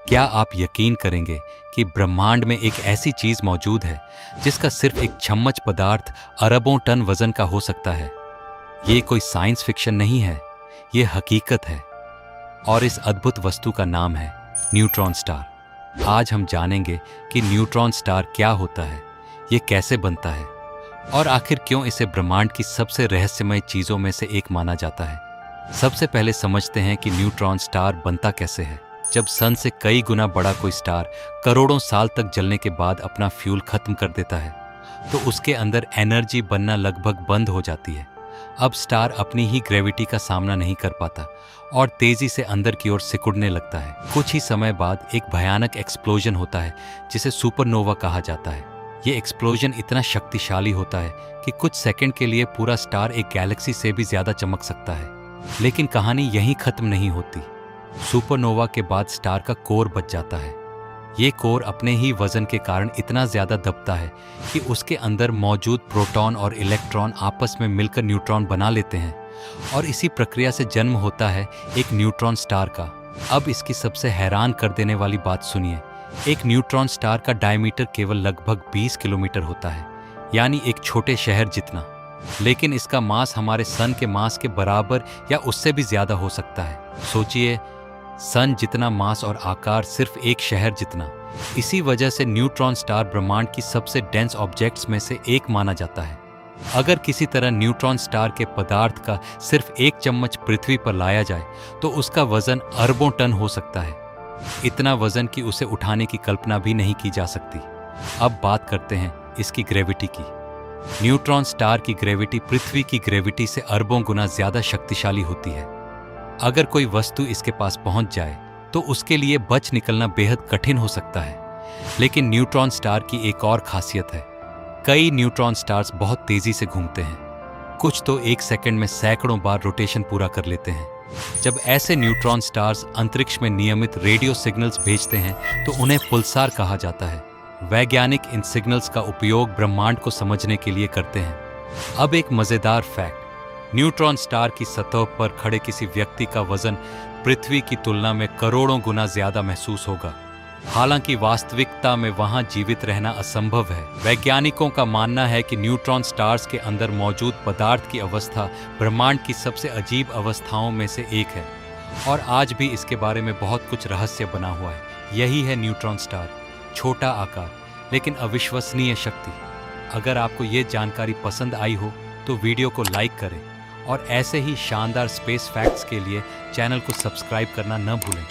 क्या आप यकीन करेंगे कि ब्रह्मांड में एक ऐसी चीज मौजूद है जिसका सिर्फ एक चम्मच पदार्थ अरबों टन वजन का हो सकता है। ये कोई साइंस फिक्शन नहीं है, ये हकीकत है। और इस अद्भुत वस्तु का नाम है न्यूट्रॉन स्टार। आज हम जानेंगे कि न्यूट्रॉन स्टार क्या होता है, ये कैसे बनता है और आखिर क्यों इसे ब्रह्मांड की सबसे रहस्यमय चीजों में से एक माना जाता है। सबसे पहले समझते हैं कि न्यूट्रॉन स्टार बनता कैसे है। जब सन से कई गुना बड़ा कोई स्टार करोड़ों साल तक जलने के बाद अपना फ्यूल खत्म कर देता है तो उसके अंदर एनर्जी बनना लगभग बंद हो जाती है। अब स्टार अपनी ही ग्रेविटी का सामना नहीं कर पाता और तेजी से अंदर की ओर सिकुड़ने लगता है। कुछ ही समय बाद एक भयानक एक्सप्लोजन होता है जिसे सुपरनोवा कहा जाता है। ये एक्सप्लोजन इतना शक्तिशाली होता है कि कुछ सेकंड के लिए पूरा स्टार एक गैलेक्सी से भी ज्यादा चमक सकता है। लेकिन कहानी यहीं खत्म नहीं होती। सुपरनोवा के बाद स्टार का कोर बच जाता है। ये कोर अपने ही वजन के कारण इतना ज्यादा दबता है कि उसके अंदर मौजूद प्रोटॉन और इलेक्ट्रॉन आपस में मिलकर न्यूट्रॉन बना लेते हैं और इसी प्रक्रिया से जन्म होता है एक न्यूट्रॉन स्टार का। अब इसकी सबसे हैरान कर देने वाली बात सुनिए। एक न्यूट्रॉन स्टार का डायमीटर केवल लगभग 20 किलोमीटर होता है, यानी एक छोटे शहर जितना। लेकिन इसका मास हमारे सन के मास के बराबर या उससे भी ज्यादा हो सकता है। सोचिए, सन जितना मास और आकार सिर्फ एक शहर जितना। इसी वजह से न्यूट्रॉन स्टार ब्रह्मांड की सबसे डेंस ऑब्जेक्ट्स में से एक माना जाता है। अगर किसी तरह न्यूट्रॉन स्टार के पदार्थ का सिर्फ एक चम्मच पृथ्वी पर लाया जाए तो उसका वजन अरबों टन हो सकता है। इतना वजन कि उसे उठाने की कल्पना भी नहीं की जा सकती। अब बात करते हैं इसकी ग्रेविटी की। न्यूट्रॉन स्टार की ग्रेविटी पृथ्वी की ग्रेविटी से अरबों गुना ज्यादा शक्तिशाली होती है। अगर कोई वस्तु इसके पास पहुंच जाए तो उसके लिए बच निकलना बेहद कठिन हो सकता है। लेकिन न्यूट्रॉन स्टार की एक और खासियत है। कई न्यूट्रॉन स्टार्स बहुत तेजी से घूमते हैं। कुछ तो एक सेकंड में सैकड़ों बार रोटेशन पूरा कर लेते हैं। जब ऐसे न्यूट्रॉन स्टार्स अंतरिक्ष में नियमित रेडियो सिग्नल्स भेजते हैं तो उन्हें पुल्सार कहा जाता है। वैज्ञानिक इन सिग्नल्स का उपयोग ब्रह्मांड को समझने के लिए करते हैं। अब एक मजेदार फैक्ट, न्यूट्रॉन स्टार की सतह पर खड़े किसी व्यक्ति का वजन पृथ्वी की तुलना में करोड़ों गुना ज्यादा महसूस होगा। हालांकि वास्तविकता में वहां जीवित रहना असंभव है। वैज्ञानिकों का मानना है कि न्यूट्रॉन स्टार्स के अंदर मौजूद पदार्थ की अवस्था ब्रह्मांड की सबसे अजीब अवस्थाओं में से एक है और आज भी इसके बारे में बहुत कुछ रहस्य बना हुआ है। यही है न्यूट्रॉन स्टार, छोटा आकार लेकिन अविश्वसनीय शक्ति। अगर आपको ये जानकारी पसंद आई हो तो वीडियो को लाइक करें और ऐसे ही शानदार स्पेस फैक्ट्स के लिए चैनल को सब्सक्राइब करना न भूलें।